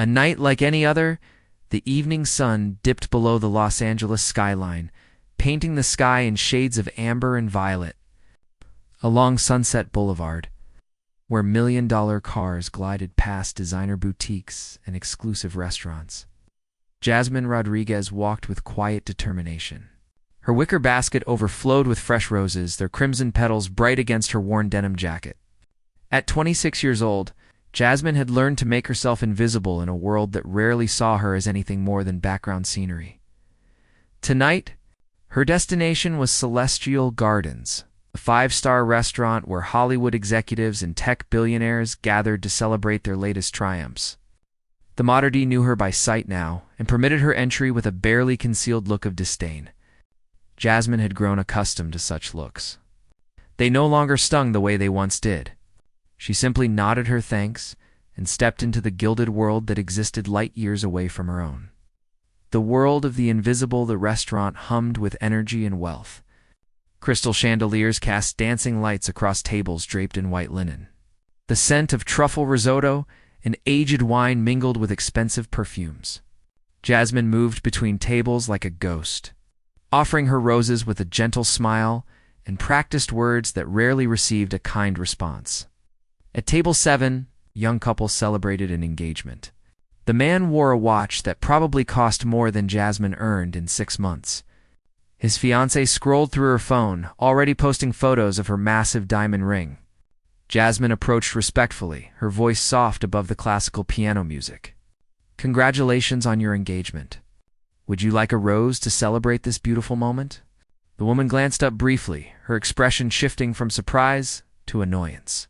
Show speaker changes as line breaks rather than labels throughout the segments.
A night like any other, the evening sun dipped below the Los Angeles skyline, painting the sky in shades of amber and violet. Along Sunset Boulevard, where million-dollar cars glided past designer boutiques and exclusive restaurants, Jasmine Rodriguez walked with quiet determination. Her wicker basket overflowed with fresh roses, their crimson petals bright against her worn denim jacket. At 26 years old, Jasmine had learned to make herself invisible in a world that rarely saw her as anything more than background scenery. Tonight, her destination was Celestial Gardens, a five-star restaurant where Hollywood executives and tech billionaires gathered to celebrate their latest triumphs. The Modernity knew her by sight now and permitted her entry with a barely concealed look of disdain. Jasmine had grown accustomed to such looks. They no longer stung the way they once did. She simply nodded her thanks and stepped into the gilded world that existed light years away from her own. The world of the invisible. The restaurant hummed with energy and wealth. Crystal chandeliers cast dancing lights across tables draped in white linen. The scent of truffle risotto and aged wine mingled with expensive perfumes. Jasmine moved between tables like a ghost, offering her roses with a gentle smile and practiced words that rarely received a kind response. At table 7, a young couple celebrated an engagement. The man wore a watch that probably cost more than Jasmine earned in 6 months. His fiancée scrolled through her phone, already posting photos of her massive diamond ring. Jasmine approached respectfully, her voice soft above the classical piano music. "Congratulations on your engagement. Would you like a rose to celebrate this beautiful moment?" The woman glanced up briefly, her expression shifting from surprise to annoyance.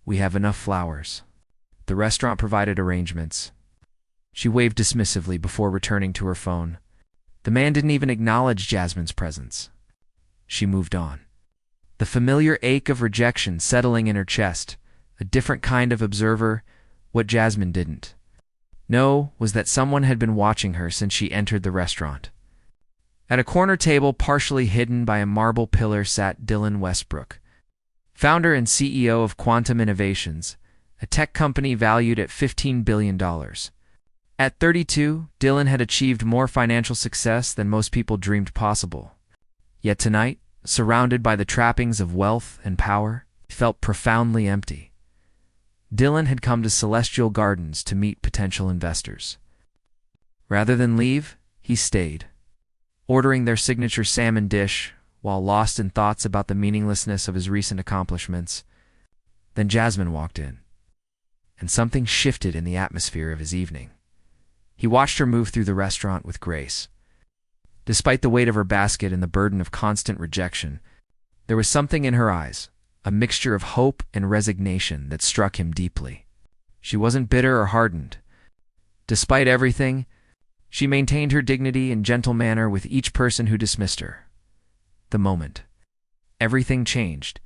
"We have enough flowers. The restaurant provided arrangements." She waved dismissively before returning to her phone. The man didn't even acknowledge Jasmine's presence. She moved on, the familiar ache of rejection settling in her chest, a different kind of observer. What Jasmine didn't know was that someone had been watching her since she entered the restaurant. At a corner table partially hidden by a marble pillar sat Dylan Westbrook, founder and CEO of Quantum Innovations, a tech company valued at $15 billion. At 32, Dylan had achieved more financial success than most people dreamed possible. Yet tonight, surrounded by the trappings of wealth and power, he felt profoundly empty. Dylan had come to Celestial Gardens to meet potential investors. Rather than leave, he stayed, ordering their signature salmon dish while lost in thoughts about the meaninglessness of his recent accomplishments. Then Jasmine walked in, and something shifted in the atmosphere of his evening. He watched her move through the restaurant with grace. Despite the weight of her basket and the burden of constant rejection, there was something in her eyes, a mixture of hope and resignation that struck him deeply. She wasn't bitter or hardened. Despite everything, she maintained her dignity and gentle manner with each person who dismissed her. The moment everything changed,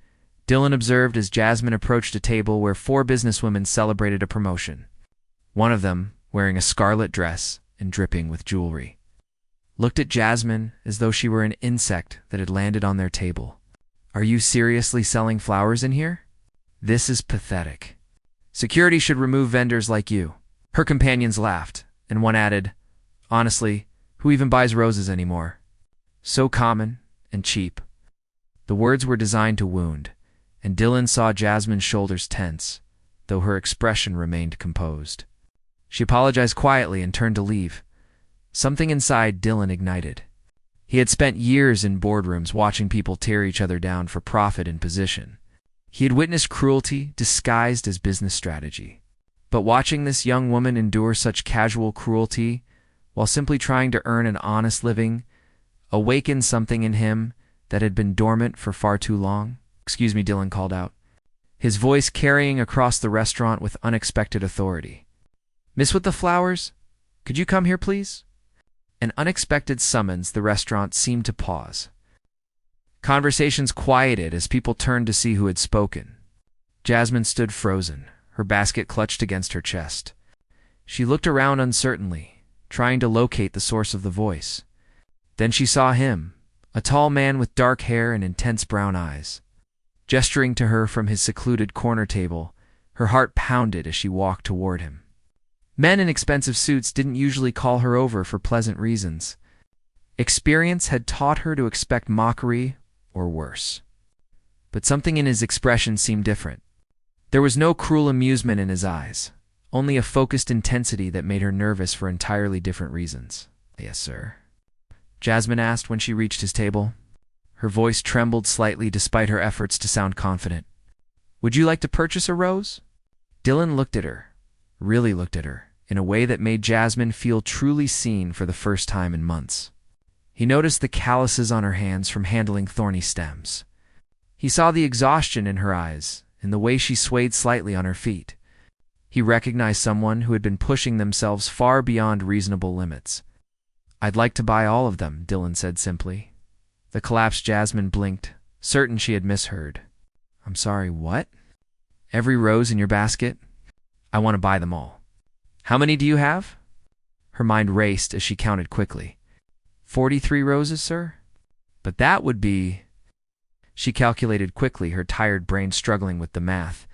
Dylan observed as Jasmine approached a table where 4 businesswomen celebrated a promotion. One of them, wearing a scarlet dress and dripping with jewelry, looked at Jasmine as though she were an insect that had landed on their table. "Are you seriously selling flowers in here? This is pathetic. Security should remove vendors like you." Her companions laughed, and one added, "Honestly, who even buys roses anymore? So common and cheap." The words were designed to wound, and Dylan saw Jasmine's shoulders tense, though her expression remained composed. She apologized quietly and turned to leave. Something inside Dylan ignited. He had spent years in boardrooms watching people tear each other down for profit and position. He had witnessed cruelty disguised as business strategy. But watching this young woman endure such casual cruelty while simply trying to earn an honest living awakened something in him that had been dormant for far too long. "Excuse me," Dylan called out, his voice carrying across the restaurant with unexpected authority. "Miss with the flowers, could you come here, please?" An unexpected summons. The restaurant seemed to pause. Conversations quieted as people turned to see who had spoken. Jasmine stood frozen, her basket clutched against her chest. She looked around uncertainly, trying to locate the source of the voice. Then she saw him, a tall man with dark hair and intense brown eyes. Gesturing to her from his secluded corner table, her heart pounded as she walked toward him. Men in expensive suits didn't usually call her over for pleasant reasons. Experience had taught her to expect mockery or worse. But something in his expression seemed different. There was no cruel amusement in his eyes, only a focused intensity that made her nervous for entirely different reasons. "Yes, sir?" Jasmine asked when she reached his table. Her voice trembled slightly despite her efforts to sound confident. "Would you like to purchase a rose?" Dylan looked at her, really looked at her, in a way that made Jasmine feel truly seen for the first time in months. He noticed the calluses on her hands from handling thorny stems. He saw the exhaustion in her eyes, in the way she swayed slightly on her feet. He recognized someone who had been pushing themselves far beyond reasonable limits. "I'd like to buy all of them," Dylan said simply. The collapsed Jasmine blinked, certain she had misheard. "I'm sorry, what? Every rose in your basket? I want to buy them all." "How many do you have?" Her mind raced as she counted quickly. 43 roses, sir? But that would be... She calculated quickly, her tired brain struggling with the math.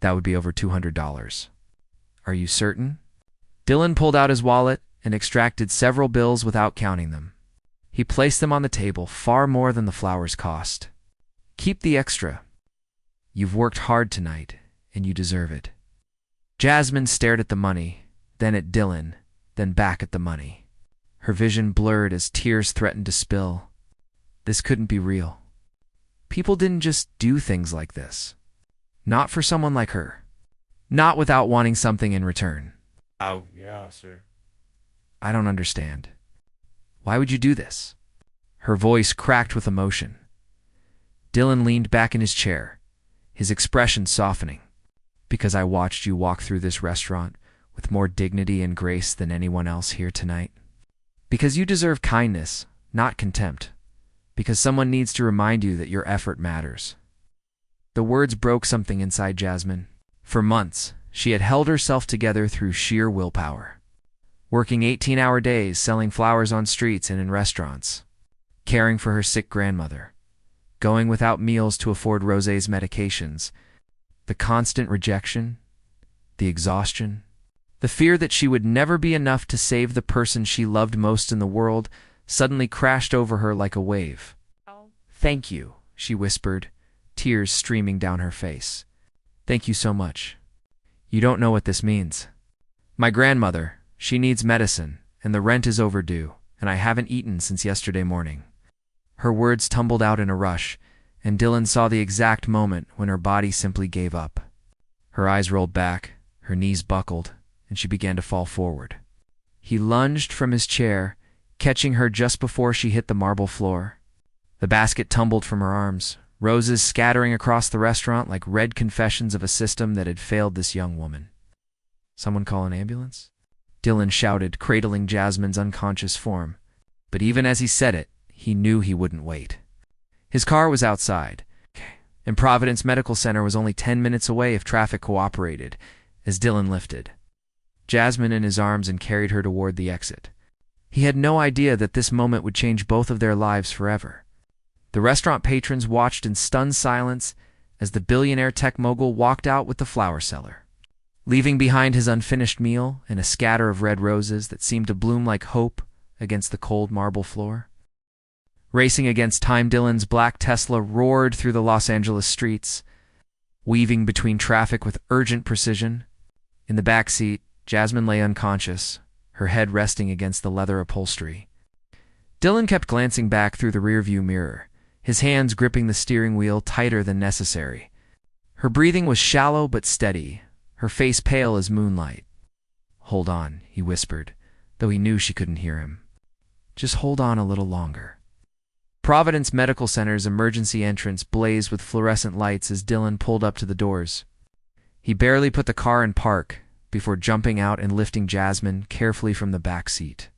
That would be over $200. "Are you certain?" Dylan pulled out his wallet and extracted several bills without counting them. He placed them on the table, far more than the flowers cost. "Keep the extra. You've worked hard tonight, and you deserve it." Jasmine stared at the money, then at Dylan, then back at the money. Her vision blurred as tears threatened to spill. This couldn't be real. People didn't just do things like this. Not for someone like her. Not without wanting something in return.
Oh, yeah, sir.
"I don't understand. Why would you do this?" Her voice cracked with emotion. Dylan leaned back in his chair, his expression softening. "Because I watched you walk through this restaurant with more dignity and grace than anyone else here tonight. Because you deserve kindness, not contempt. Because someone needs to remind you that your effort matters." The words broke something inside Jasmine. For months, she had held herself together through sheer willpower. Working 18-hour days, selling flowers on streets and in restaurants. Caring for her sick grandmother. Going without meals to afford Rosé's medications. The constant rejection. The exhaustion. The fear that she would never be enough to save the person she loved most in the world suddenly crashed over her like a wave. "Thank you," she whispered, tears streaming down her face. "Thank you so much. You don't know what this means. My grandmother, she needs medicine, and the rent is overdue, and I haven't eaten since yesterday morning." Her words tumbled out in a rush, and Dylan saw the exact moment when her body simply gave up. Her eyes rolled back, her knees buckled, and she began to fall forward. He lunged from his chair, catching her just before she hit the marble floor. The basket tumbled from her arms, roses scattering across the restaurant like red confessions of a system that had failed this young woman. "Someone call an ambulance?" Dylan shouted, cradling Jasmine's unconscious form. But even as he said it, he knew he wouldn't wait. His car was outside, and Providence Medical Center was only 10 minutes away if traffic cooperated, as Dylan lifted Jasmine in his arms and carried her toward the exit. He had no idea that this moment would change both of their lives forever. The restaurant patrons watched in stunned silence as the billionaire tech mogul walked out with the flower seller, leaving behind his unfinished meal and a scatter of red roses that seemed to bloom like hope against the cold marble floor. Racing against time, Dylan's black Tesla roared through the Los Angeles streets, weaving between traffic with urgent precision. In the back seat, Jasmine lay unconscious, her head resting against the leather upholstery. Dylan kept glancing back through the rearview mirror, his hands gripping the steering wheel tighter than necessary. Her breathing was shallow but steady, her face pale as moonlight. "Hold on," he whispered, though he knew she couldn't hear him. "Just hold on a little longer." Providence Medical Center's emergency entrance blazed with fluorescent lights as Dylan pulled up to the doors. He barely put the car in park before jumping out and lifting Jasmine carefully from the back seat.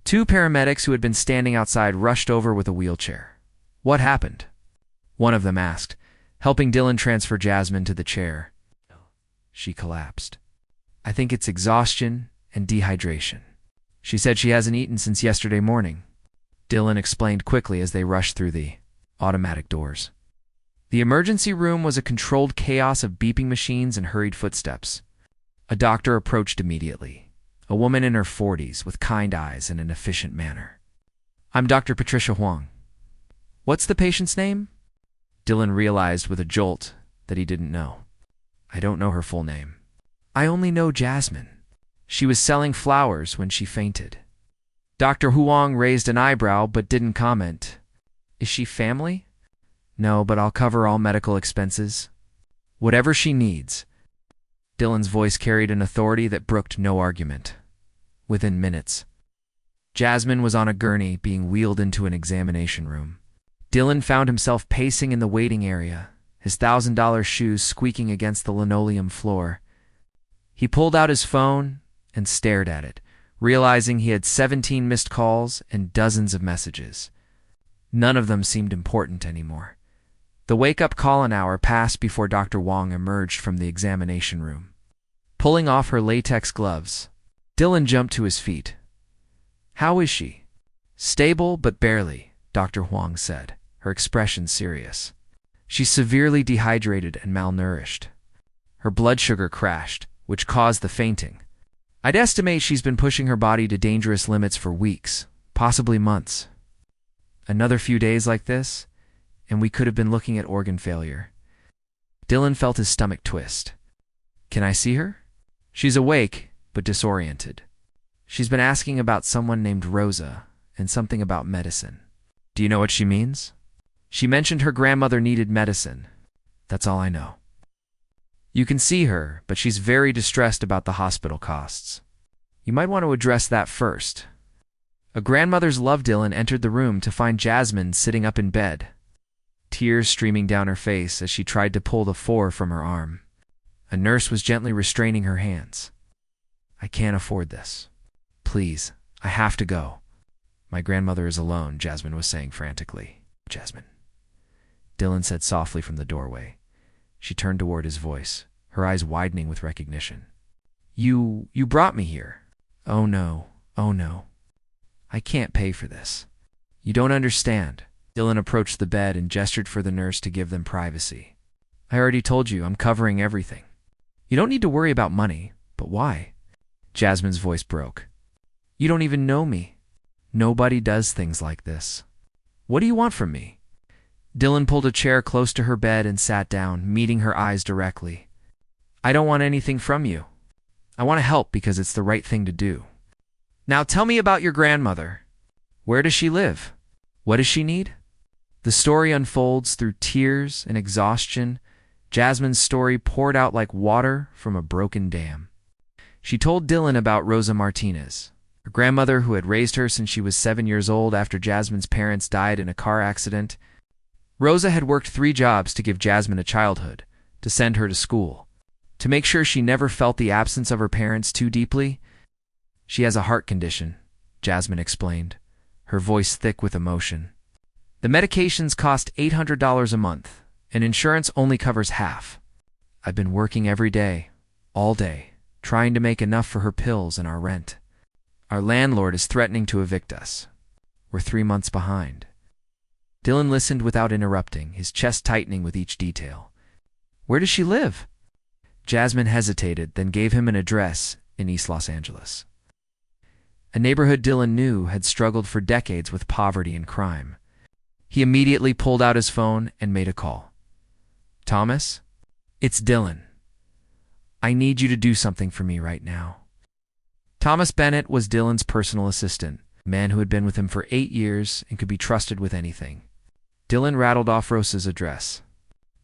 Two paramedics who had been standing outside rushed over with a wheelchair. "What happened?" one of them asked, helping Dylan transfer Jasmine to the chair. She collapsed. "I think it's exhaustion and dehydration. She said she hasn't eaten since yesterday morning," Dylan explained quickly as they rushed through the automatic doors. The emergency room was a controlled chaos of beeping machines and hurried footsteps. A doctor approached immediately, a woman in her 40s with kind eyes and an efficient manner. "I'm Dr. Patricia Huang. What's the patient's name?" Dylan realized with a jolt that he didn't know. "I don't know her full name. I only know Jasmine. She was selling flowers when she fainted." Dr. Huang raised an eyebrow but didn't comment. "Is she family?" "No, but I'll cover all medical expenses. Whatever she needs." Dylan's voice carried an authority that brooked no argument. Within minutes, Jasmine was on a gurney being wheeled into an examination room. Dylan found himself pacing in the waiting area, his $1,000 shoes squeaking against the linoleum floor. He pulled out his phone and stared at it, realizing he had 17 missed calls and dozens of messages. None of them seemed important anymore. The wake-up call-in hour passed before Dr. Wong emerged from the examination room. Pulling off her latex gloves, Dylan jumped to his feet. "How is she?" "Stable, but barely," Dr. Huang said, her expression serious. "She's severely dehydrated and malnourished. Her blood sugar crashed, which caused the fainting. I'd estimate she's been pushing her body to dangerous limits for weeks, possibly months. Another few days like this, and we could have been looking at organ failure." Dylan felt his stomach twist. "Can I see her?" "She's awake, but disoriented. She's been asking about someone named Rosa and something about medicine." "Do you know what she means?" "She mentioned her grandmother needed medicine. That's all I know." "You can see her, but she's very distressed about the hospital costs. You might want to address that first." A grandmother's love Dylan entered the room to find Jasmine sitting up in bed, tears streaming down her face as she tried to pull the 4 from her arm. A nurse was gently restraining her hands. "I can't afford this. Please, I have to go. My grandmother is alone," Jasmine was saying frantically. "Jasmine," Dylan said softly from the doorway. She turned toward his voice, her eyes widening with recognition. You brought me here." "Oh no, oh no. I can't pay for this. You don't understand." Dylan approached the bed and gestured for the nurse to give them privacy. "I already told you, I'm covering everything. You don't need to worry about money, but why?" Jasmine's voice broke. "You don't even know me. Nobody does things like this. What do you want from me?" Dylan pulled a chair close to her bed and sat down, meeting her eyes directly. "I don't want anything from you. I want to help because it's the right thing to do. Now tell me about your grandmother. Where does she live? What does she need?" The story unfolds through tears and exhaustion. Jasmine's story poured out like water from a broken dam. She told Dylan about Rosa Martinez, her grandmother who had raised her since she was 7 years old after Jasmine's parents died in a car accident. Rosa had worked 3 jobs to give Jasmine a childhood, to send her to school, to make sure she never felt the absence of her parents too deeply. "She has a heart condition," Jasmine explained, her voice thick with emotion. "The medications cost $800 a month, and insurance only covers half. I've been working every day, all day, trying to make enough for her pills and our rent. Our landlord is threatening to evict us. We're 3 months behind." Dylan listened without interrupting, his chest tightening with each detail. "Where does she live?" Jasmine hesitated, then gave him an address in East Los Angeles, a neighborhood Dylan knew had struggled for decades with poverty and crime. He immediately pulled out his phone and made a call. "Thomas? It's Dylan. I need you to do something for me right now." Thomas Bennett was Dylan's personal assistant, a man who had been with him for 8 years and could be trusted with anything. Dylan rattled off Rosa's address.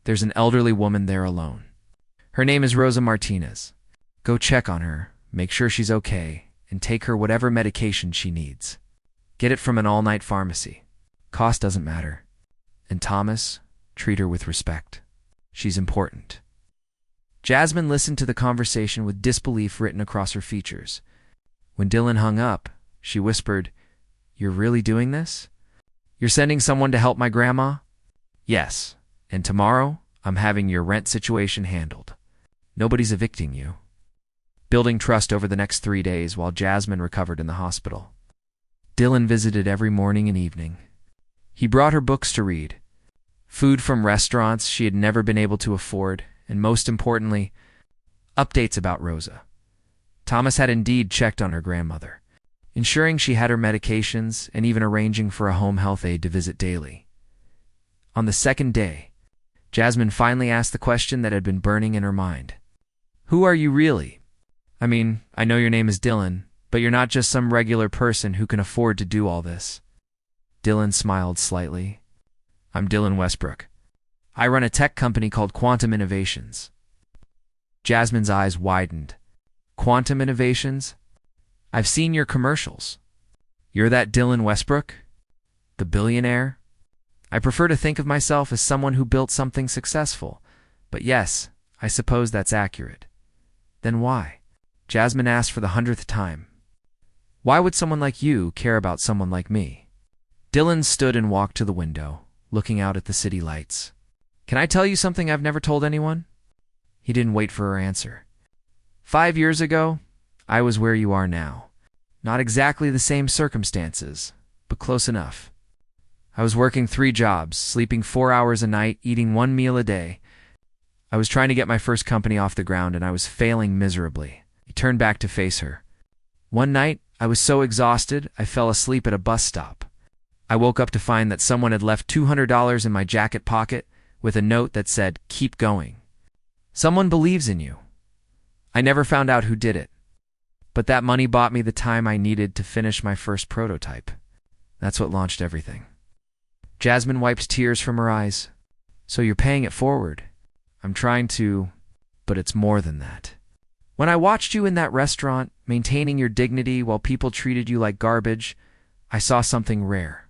"There's an elderly woman there alone. Her name is Rosa Martinez. Go check on her, make sure she's okay, and take her whatever medication she needs. Get it from an all-night pharmacy. Cost doesn't matter. And Thomas, treat her with respect. She's important." Jasmine listened to the conversation with disbelief written across her features. When Dylan hung up, she whispered, "You're really doing this? You're sending someone to help my grandma?" "Yes, and tomorrow I'm having your rent situation handled. Nobody's evicting you." Building trust over the next 3 days while Jasmine recovered in the hospital. Dylan visited every morning and evening. He brought her books to read, food from restaurants she had never been able to afford, and most importantly, updates about Rosa. Thomas had indeed checked on her grandmother, ensuring she had her medications and even arranging for a home health aide to visit daily. On the second day, Jasmine finally asked the question that had been burning in her mind. Who are you really? I mean, I know your name is Dylan, but you're not just some regular person who can afford to do all this. Dylan smiled slightly. I'm Dylan Westbrook. I run a tech company called Quantum Innovations. Jasmine's eyes widened. Quantum Innovations? I've seen your commercials. You're that Dylan Westbrook? The billionaire? I prefer to think of myself as someone who built something successful, but yes, I suppose that's accurate. Then why? Jasmine asked for the 100th time. Why would someone like you care about someone like me? Dylan stood and walked to the window, looking out at the city lights. Can I tell you something I've never told anyone? He didn't wait for her answer. 5 years ago, I was where you are now. Not exactly the same circumstances, but close enough. I was working 3 jobs, sleeping 4 hours a night, eating 1 meal a day. I was trying to get my first company off the ground, and I was failing miserably. He turned back to face her. One night, I was so exhausted, I fell asleep at a bus stop. I woke up to find that someone had left $200 in my jacket pocket with a note that said, "Keep going. Someone believes in you." I never found out who did it, but that money bought me the time I needed to finish my first prototype. That's what launched everything. Jasmine wiped tears from her eyes. So you're paying it forward. I'm trying to, but it's more than that. When I watched you in that restaurant, maintaining your dignity while people treated you like garbage, I saw something rare.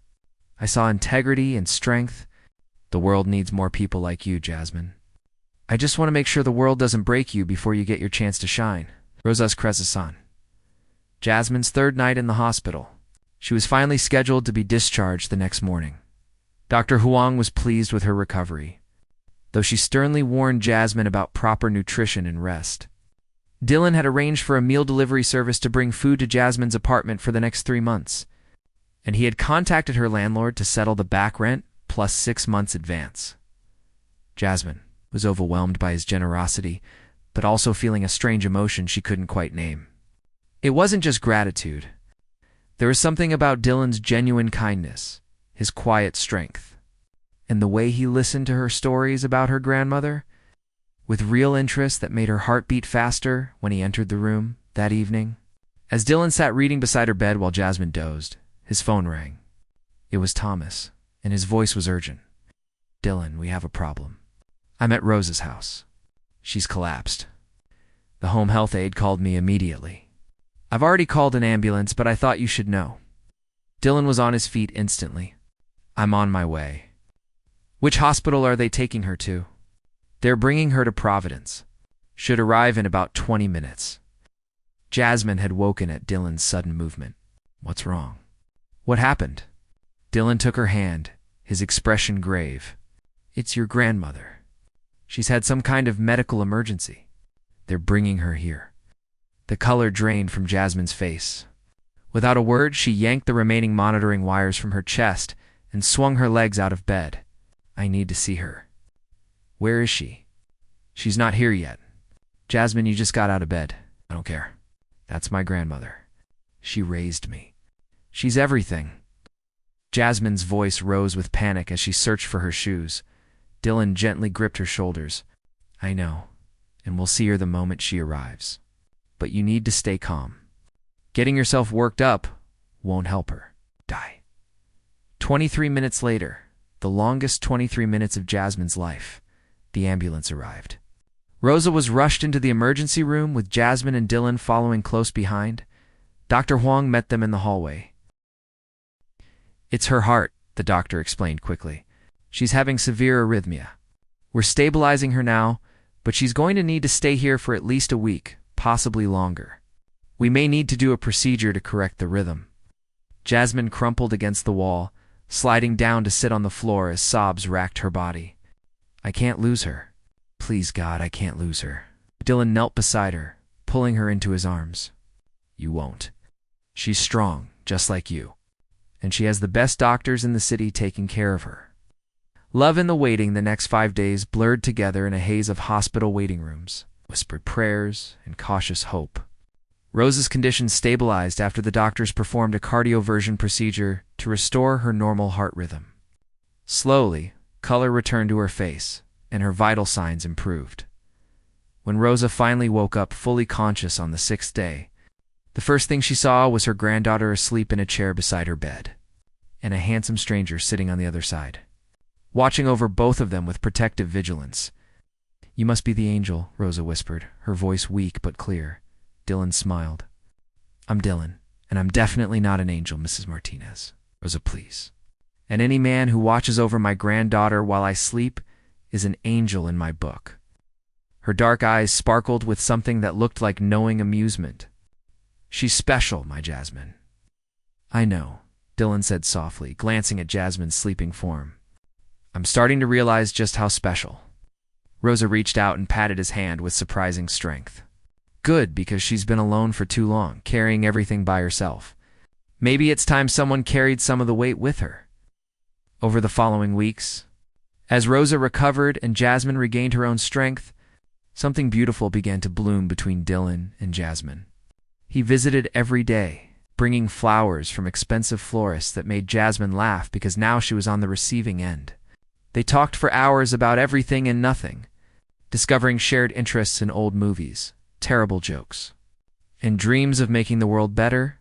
I saw integrity and strength. The world needs more people like you, Jasmine. I just want to make sure the world doesn't break you before you get your chance to shine. Rosas Cresasan. Jasmine's 3rd night in the hospital. She was finally scheduled to be discharged the next morning. Dr. Huang was pleased with her recovery, though she sternly warned Jasmine about proper nutrition and rest. Dylan had arranged for a meal delivery service to bring food to Jasmine's apartment for the next 3 months, and he had contacted her landlord to settle the back rent plus 6 months advance. Jasmine was overwhelmed by his generosity, but also feeling a strange emotion she couldn't quite name. It wasn't just gratitude. There was something about Dylan's genuine kindness, his quiet strength, and the way he listened to her stories about her grandmother, with real interest that made her heart beat faster when he entered the room that evening. As Dylan sat reading beside her bed while Jasmine dozed, his phone rang. It was Thomas, and his voice was urgent. Dylan, we have a problem. I'm at Rosa's house. She's collapsed. The home health aide called me immediately. I've already called an ambulance, but I thought you should know. Dylan was on his feet instantly. I'm on my way. Which hospital are they taking her to? They're bringing her to Providence. Should arrive in about 20 minutes. Jasmine had woken at Dylan's sudden movement. What's wrong? What happened? Dylan took her hand, his expression grave. It's your grandmother. She's had some kind of medical emergency. They're bringing her here. The color drained from Jasmine's face. Without a word, she yanked the remaining monitoring wires from her chest and swung her legs out of bed. I need to see her. Where is she? She's not here yet. Jasmine, you just got out of bed. I don't care. That's my grandmother. She raised me. She's everything. Jasmine's voice rose with panic as she searched for her shoes. Dylan gently gripped her shoulders. I know, and we'll see her the moment she arrives. But you need to stay calm. Getting yourself worked up won't help her. Die. 23 minutes later, the longest 23 minutes of Jasmine's life, the ambulance arrived. Rosa was rushed into the emergency room with Jasmine and Dylan following close behind. Dr. Huang met them in the hallway. It's her heart, the doctor explained quickly. She's having severe arrhythmia. We're stabilizing her now, but she's going to need to stay here for at least a week, possibly longer. We may need to do a procedure to correct the rhythm. Jasmine crumpled against the wall, sliding down to sit on the floor as sobs racked her body. I can't lose her. Please, God, I can't lose her. Dylan knelt beside her, pulling her into his arms. You won't. She's strong, just like you. And she has the best doctors in the city taking care of her. Love and the waiting the next 5 days blurred together in a haze of hospital waiting rooms, whispered prayers, and cautious hope. Rosa's condition stabilized after the doctors performed a cardioversion procedure to restore her normal heart rhythm. Slowly, color returned to her face, and her vital signs improved. When Rosa finally woke up fully conscious on the 6th day, the first thing she saw was her granddaughter asleep in a chair beside her bed, and a handsome stranger sitting on the other side, watching over both of them with protective vigilance. "You must be the angel," Rosa whispered, her voice weak but clear. Dylan smiled. "I'm Dylan, and I'm definitely not an angel, Mrs. Martinez." "Rosa, please. And any man who watches over my granddaughter while I sleep is an angel in my book." Her dark eyes sparkled with something that looked like knowing amusement. "She's special, my Jasmine." "I know," Dylan said softly, glancing at Jasmine's sleeping form. "I'm starting to realize just how special." Rosa reached out and patted his hand with surprising strength. "Good, because she's been alone for too long, carrying everything by herself. Maybe it's time someone carried some of the weight with her." Over the following weeks, as Rosa recovered and Jasmine regained her own strength, something beautiful began to bloom between Dylan and Jasmine. He visited every day, bringing flowers from expensive florists that made Jasmine laugh because now she was on the receiving end. They talked for hours about everything and nothing, discovering shared interests in old movies, terrible jokes, and dreams of making the world better.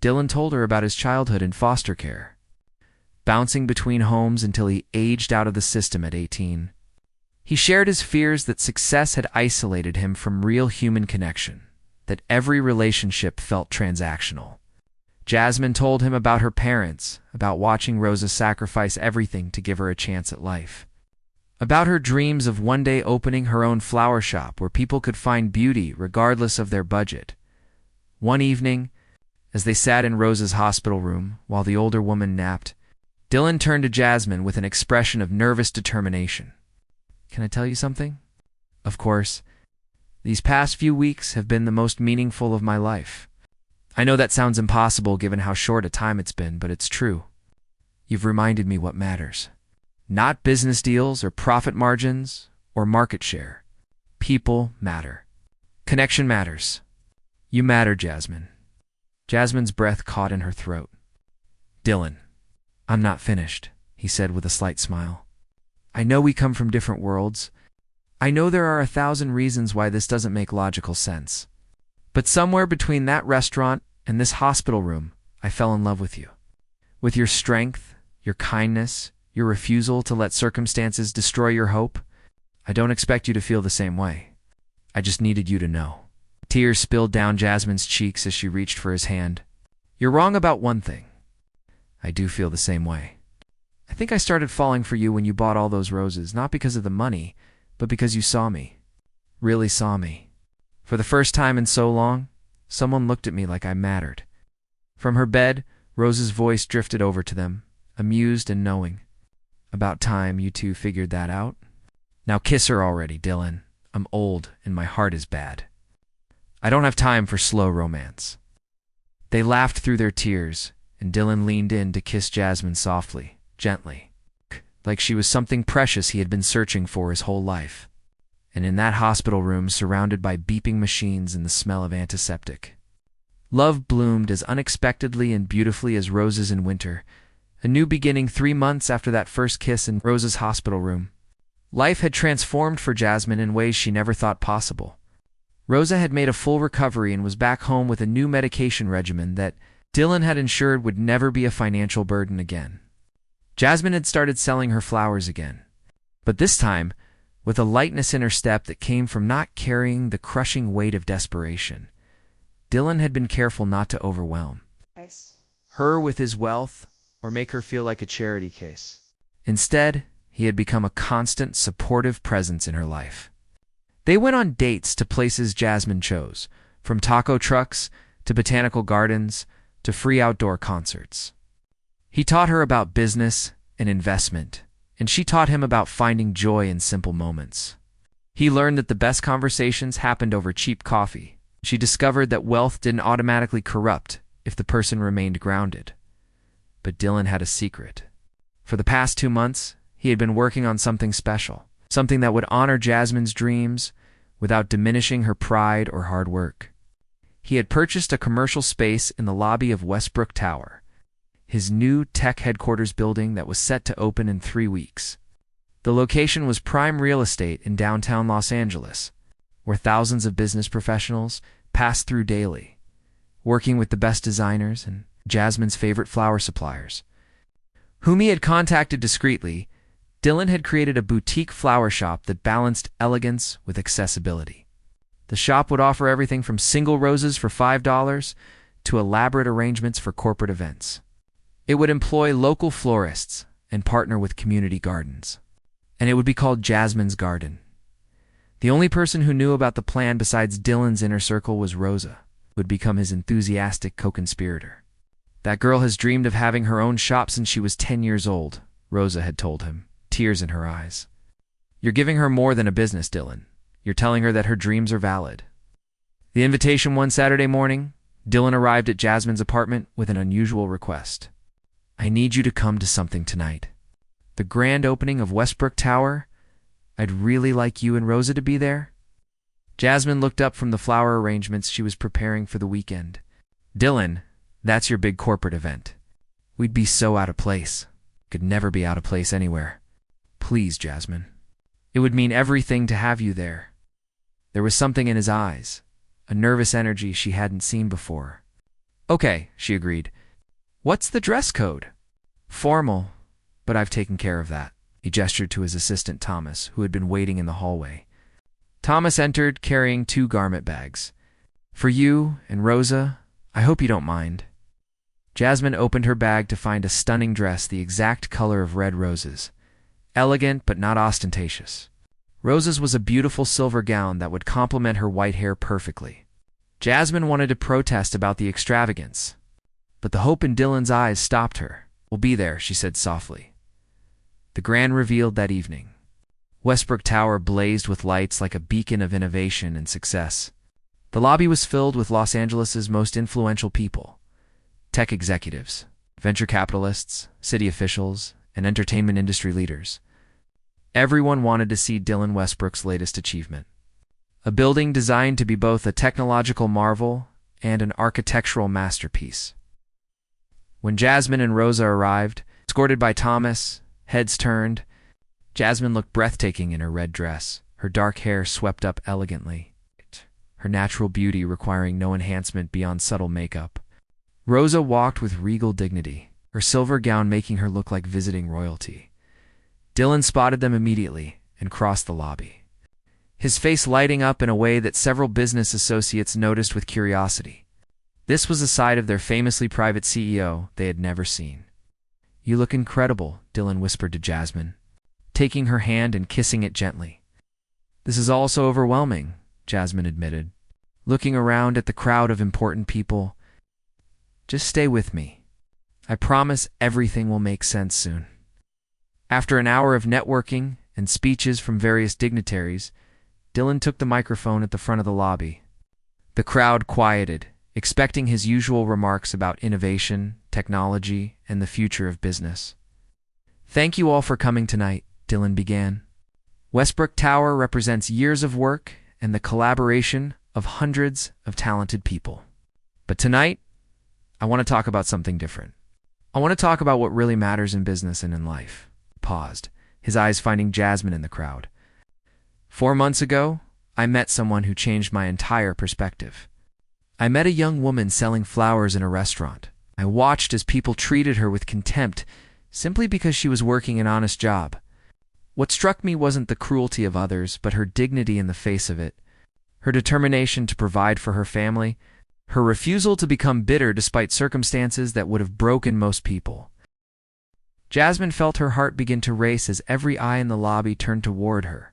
Dylan told her about his childhood in foster care, bouncing between homes until he aged out of the system at 18. He shared his fears that success had isolated him from real human connection, that every relationship felt transactional. Jasmine told him about her parents, about watching Rosa sacrifice everything to give her a chance at life, about her dreams of one day opening her own flower shop where people could find beauty regardless of their budget. One evening, as they sat in Rosa's hospital room while the older woman napped, Dylan turned to Jasmine with an expression of nervous determination. "Can I tell you something? Of course, these past few weeks have been the most meaningful of my life. I know that sounds impossible given how short a time it's been, but it's true. You've reminded me what matters. Not business deals or profit margins or market share. People matter. Connection matters. You matter, Jasmine." Jasmine's breath caught in her throat. "Dylan, I'm not finished," he said with a slight smile. "I know we come from different worlds. I know there are 1,000 reasons why this doesn't make logical sense. But somewhere between that restaurant and this hospital room, I fell in love with you. With your strength, your kindness, your refusal to let circumstances destroy your hope. I don't expect you to feel the same way. I just needed you to know." Tears spilled down Jasmine's cheeks as she reached for his hand. "You're wrong about one thing. I do feel the same way. I think I started falling for you when you bought all those roses, not because of the money, but because you saw me. Really saw me. For the first time in so long, someone looked at me like I mattered." From her bed, Rosa's voice drifted over to them, amused and knowing. "About time you two figured that out. Now kiss her already, Dylan. I'm old and my heart is bad. I don't have time for slow romance." They laughed through their tears, and Dylan leaned in to kiss Jasmine softly, gently, like she was something precious he had been searching for his whole life. And in that hospital room, surrounded by beeping machines and the smell of antiseptic, love bloomed as unexpectedly and beautifully as roses in winter, a new beginning 3 months after that first kiss in Rosa's hospital room. Life had transformed for Jasmine in ways she never thought possible. Rosa had made a full recovery and was back home with a new medication regimen that Dylan had ensured would never be a financial burden again. Jasmine had started selling her flowers again, but this time with a lightness in her step that came from not carrying the crushing weight of desperation. Dylan had been careful not to overwhelm her with his wealth or make her feel like a charity case. Instead, he had become a constant, supportive presence in her life. They went on dates to places Jasmine chose, from taco trucks to botanical gardens to free outdoor concerts. He taught her about business and investment, and she taught him about finding joy in simple moments. He learned that the best conversations happened over cheap coffee. She discovered that wealth didn't automatically corrupt if the person remained grounded. But Dylan had a secret. For the past 2 months, he had been working on something special, something that would honor Jasmine's dreams without diminishing her pride or hard work. He had purchased a commercial space in the lobby of Westbrook Tower, his new tech headquarters building that was set to open in 3 weeks. The location was prime real estate in downtown Los Angeles, where thousands of business professionals passed through daily, working with the best designers and Jasmine's favorite flower suppliers. Whom he had contacted discreetly, Dylan had created a boutique flower shop that balanced elegance with accessibility. The shop would offer everything from single roses for $5 to elaborate arrangements for corporate events. It would employ local florists and partner with community gardens. And it would be called Jasmine's Garden. The only person who knew about the plan besides Dylan's inner circle was Rosa, who would become his enthusiastic co-conspirator. "That girl has dreamed of having her own shop since she was 10 years old," Rosa had told him, tears in her eyes. "You're giving her more than a business, Dylan. You're telling her that her dreams are valid." The invitation one Saturday morning, Dylan arrived at Jasmine's apartment with an unusual request. "I need you to come to something tonight. The grand opening of Westbrook Tower. I'd really like you and Rosa to be there." Jasmine looked up from the flower arrangements she was preparing for the weekend. "Dylan, that's your big corporate event. We'd be so out of place. Could never be out of place anywhere. Please, Jasmine. It would mean everything to have you there." There was something in his eyes, a nervous energy she hadn't seen before. "Okay," she agreed. "What's the dress code?" "Formal, but I've taken care of that." He gestured to his assistant Thomas, who had been waiting in the hallway. Thomas entered, carrying 2 garment bags. "For you and Rosa, I hope you don't mind." Jasmine opened her bag to find a stunning dress the exact color of red roses. Elegant but not ostentatious. Rosa's was a beautiful silver gown that would complement her white hair perfectly. Jasmine wanted to protest about the extravagance, but the hope in Dylan's eyes stopped her. "We'll be there," she said softly. The grand revealed that evening. Westbrook Tower blazed with lights like a beacon of innovation and success. The lobby was filled with Los Angeles' most influential people: tech executives, venture capitalists, city officials, and entertainment industry leaders. Everyone wanted to see Dylan Westbrook's latest achievement. A building designed to be both a technological marvel and an architectural masterpiece. When Jasmine and Rosa arrived, escorted by Thomas, heads turned, Jasmine looked breathtaking in her red dress, her dark hair swept up elegantly, her natural beauty requiring no enhancement beyond subtle makeup. Rosa walked with regal dignity, her silver gown making her look like visiting royalty. Dylan spotted them immediately and crossed the lobby, his face lighting up in a way that several business associates noticed with curiosity. This was a side of their famously private CEO they had never seen. "You look incredible," Dylan whispered to Jasmine, taking her hand and kissing it gently. "This is all so overwhelming," Jasmine admitted, looking around at the crowd of important people. "Just stay with me. I promise everything will make sense soon." After an hour of networking and speeches from various dignitaries, Dylan took the microphone at the front of the lobby. The crowd quieted, expecting his usual remarks about innovation, technology, and the future of business. "Thank you all for coming tonight," Dylan began. "Westbrook Tower represents years of work and the collaboration of hundreds of talented people. But tonight, I want to talk about something different. I want to talk about what really matters in business and in life." He paused, his eyes finding Jasmine in the crowd. 4 months ago, I met someone who changed my entire perspective. I met a young woman selling flowers in a restaurant. I watched as people treated her with contempt simply because she was working an honest job. What struck me wasn't the cruelty of others, but her dignity in the face of it, her determination to provide for her family, her refusal to become bitter despite circumstances that would have broken most people. Jasmine felt her heart begin to race as every eye in the lobby turned toward her.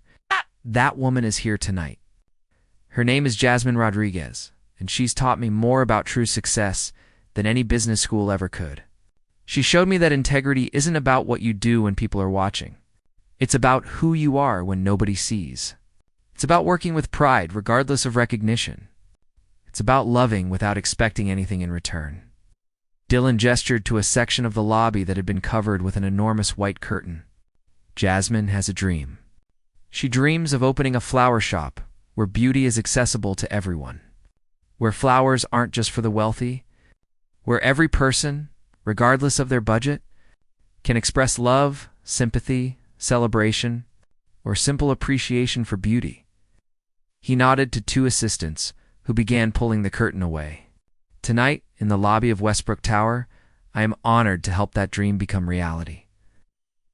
That woman is here tonight. Her name is Jasmine Rodriguez, and she's taught me more about true success than any business school ever could. She showed me that integrity isn't about what you do when people are watching. It's about who you are when nobody sees. It's about working with pride regardless of recognition. It's about loving without expecting anything in return. Dylan gestured to a section of the lobby that had been covered with an enormous white curtain. Jasmine has a dream. She dreams of opening a flower shop where beauty is accessible to everyone. where flowers aren't just for the wealthy, where every person, regardless of their budget, can express love, sympathy, celebration, or simple appreciation for beauty. He nodded to two assistants, who began pulling the curtain away. Tonight, in the lobby of Westbrook Tower, I am honored to help that dream become reality.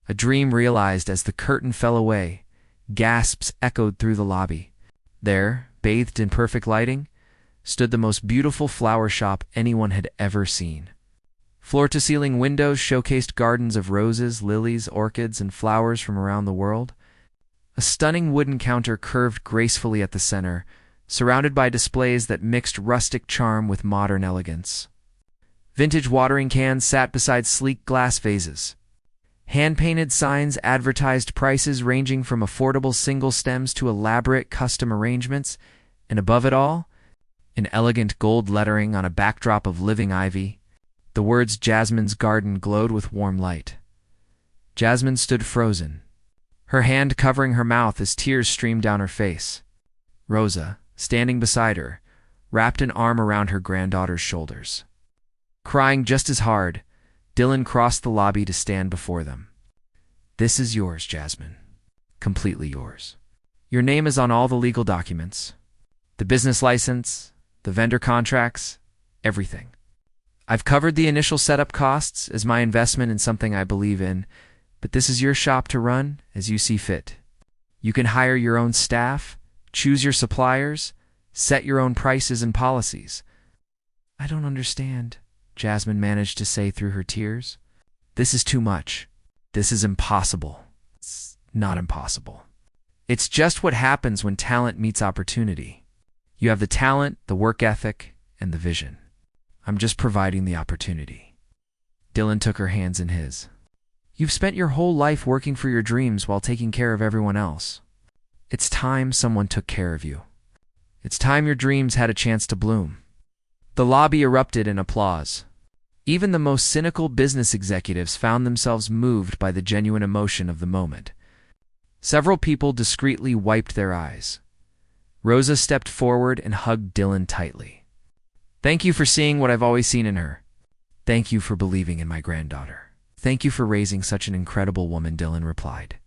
A dream realized as the curtain fell away. Gasps echoed through the lobby. There, bathed in perfect lighting, stood the most beautiful flower shop anyone had ever seen. Floor-to-ceiling windows showcased gardens of roses, lilies, orchids, and flowers from around the world. A stunning wooden counter curved gracefully at the center, surrounded by displays that mixed rustic charm with modern elegance. Vintage watering cans sat beside sleek glass vases. Hand-painted signs advertised prices ranging from affordable single stems to elaborate custom arrangements, and above it all, in elegant gold lettering on a backdrop of living ivy, the words Jasmine's Garden glowed with warm light. Jasmine stood frozen, her hand covering her mouth as tears streamed down her face. Rosa, standing beside her, wrapped an arm around her granddaughter's shoulders. Crying just as hard, Dylan crossed the lobby to stand before them. "This is yours, Jasmine. Completely yours. Your name is on all the legal documents. The business license, the vendor contracts, everything. I've covered the initial setup costs as my investment in something I believe in, but this is your shop to run as you see fit. You can hire your own staff, choose your suppliers, set your own prices and policies." "I don't understand," Jasmine managed to say through her tears. "This is too much. This is impossible." "It's not impossible. It's just what happens when talent meets opportunity. You have the talent, the work ethic, and the vision. I'm just providing the opportunity." Dylan took her hands in his. "You've spent your whole life working for your dreams while taking care of everyone else. It's time someone took care of you. It's time your dreams had a chance to bloom." The lobby erupted in applause. Even the most cynical business executives found themselves moved by the genuine emotion of the moment. Several people discreetly wiped their eyes. Rosa stepped forward and hugged Dylan tightly. "Thank you for seeing what I've always seen in her. Thank you for believing in my granddaughter. Thank you for raising such an incredible woman," Dylan replied.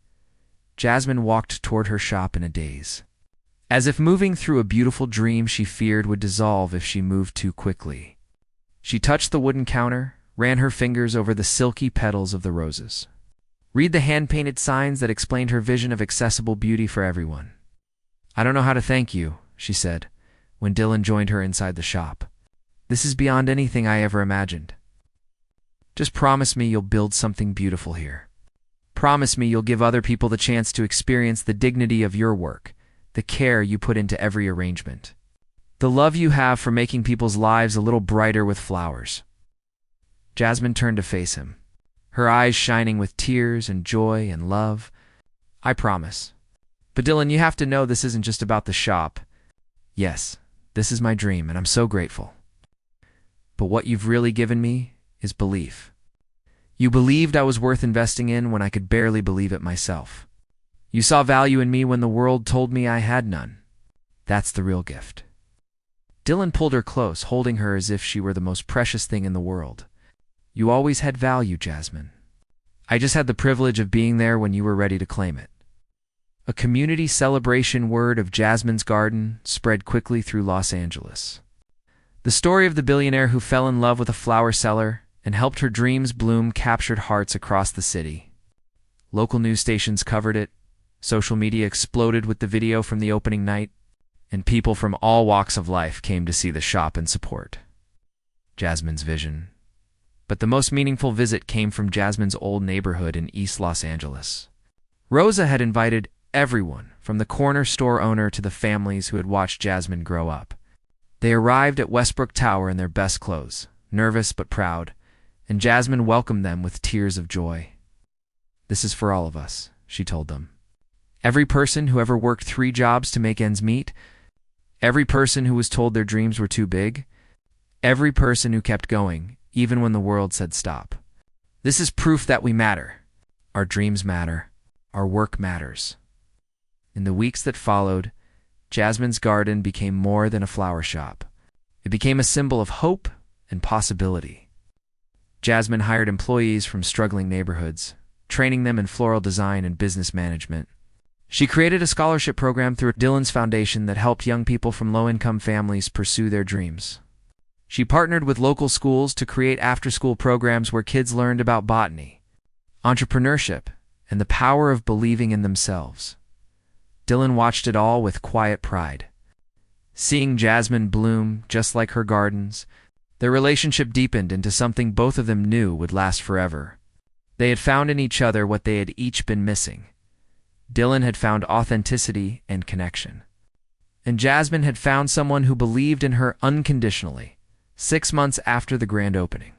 Jasmine walked toward her shop in a daze, as if moving through a beautiful dream she feared would dissolve if she moved too quickly. She touched the wooden counter, ran her fingers over the silky petals of the roses. Read the hand-painted signs that explained her vision of accessible beauty for everyone. "I don't know how to thank you," she said, when Dylan joined her inside the shop. "This is beyond anything I ever imagined. Just promise me you'll build something beautiful here. Promise me you'll give other people the chance to experience the dignity of your work, the care you put into every arrangement, the love you have for making people's lives a little brighter with flowers." Jasmine turned to face him, her eyes shining with tears and joy and love. "I promise. But Dylan, you have to know this isn't just about the shop. Yes, this is my dream, and I'm so grateful. But what you've really given me is belief. You believed I was worth investing in when I could barely believe it myself. You saw value in me when the world told me I had none. That's the real gift." Dylan pulled her close, holding her as if she were the most precious thing in the world. "You always had value, Jasmine. I just had the privilege of being there when you were ready to claim it." A community celebration word of Jasmine's Garden spread quickly through Los Angeles. The story of the billionaire who fell in love with a flower seller and helped her dreams bloom captured hearts across the city. Local news stations covered it, social media exploded with the video from the opening night, and people from all walks of life came to see the shop and support Jasmine's vision. But the most meaningful visit came from Jasmine's old neighborhood in East Los Angeles. Rosa had invited everyone, from the corner store owner to the families who had watched Jasmine grow up. They arrived at Westbrook Tower in their best clothes, nervous but proud, and Jasmine welcomed them with tears of joy. "This is for all of us," she told them. "Every person who ever worked 3 jobs to make ends meet, every person who was told their dreams were too big, every person who kept going, even when the world said stop. This is proof that we matter. Our dreams matter. Our work matters." In the weeks that followed, Jasmine's Garden became more than a flower shop. It became a symbol of hope and possibility. Jasmine hired employees from struggling neighborhoods, training them in floral design and business management. She created a scholarship program through Dylan's foundation that helped young people from low-income families pursue their dreams. She partnered with local schools to create after-school programs where kids learned about botany, entrepreneurship, and the power of believing in themselves. Dylan watched it all with quiet pride. Seeing Jasmine bloom just like her gardens, their relationship deepened into something both of them knew would last forever. They had found in each other what they had each been missing. Dylan had found authenticity and connection. And Jasmine had found someone who believed in her unconditionally, 6 months after the grand opening.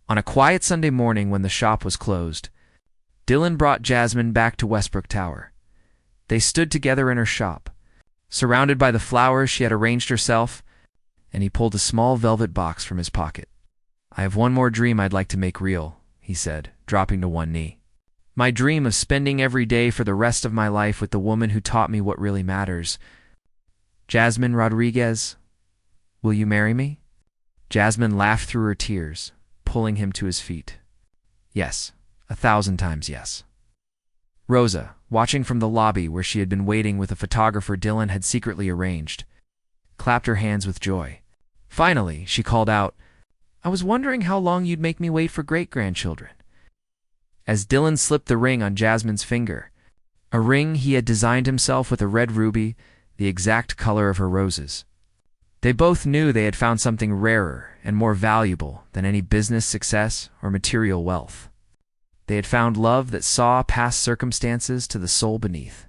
On a quiet Sunday morning when the shop was closed, Dylan brought Jasmine back to Westbrook Tower. They stood together in her shop, surrounded by the flowers she had arranged herself, and he pulled a small velvet box from his pocket. "I have one more dream I'd like to make real," he said, dropping to one knee. "My dream of spending every day for the rest of my life with the woman who taught me what really matters. Jasmine Rodriguez, will you marry me?" Jasmine laughed through her tears, pulling him to his feet. "Yes, 1,000 times yes." Rosa, watching from the lobby where she had been waiting with a photographer Dylan had secretly arranged, clapped her hands with joy. Finally, she called out, "I was wondering how long you'd make me wait for great-grandchildren." As Dylan slipped the ring on Jasmine's finger, a ring he had designed himself with a red ruby, the exact color of her roses. They both knew they had found something rarer and more valuable than any business success or material wealth. They had found love that saw past circumstances to the soul beneath.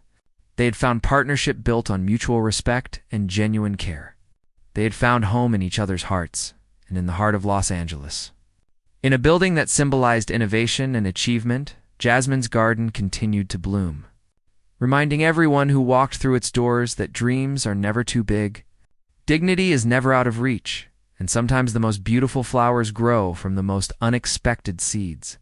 They had found partnership built on mutual respect and genuine care. They had found home in each other's hearts and in the heart of Los Angeles. In a building that symbolized innovation and achievement, Jasmine's garden continued to bloom, reminding everyone who walked through its doors that dreams are never too big, dignity is never out of reach, and sometimes the most beautiful flowers grow from the most unexpected seeds.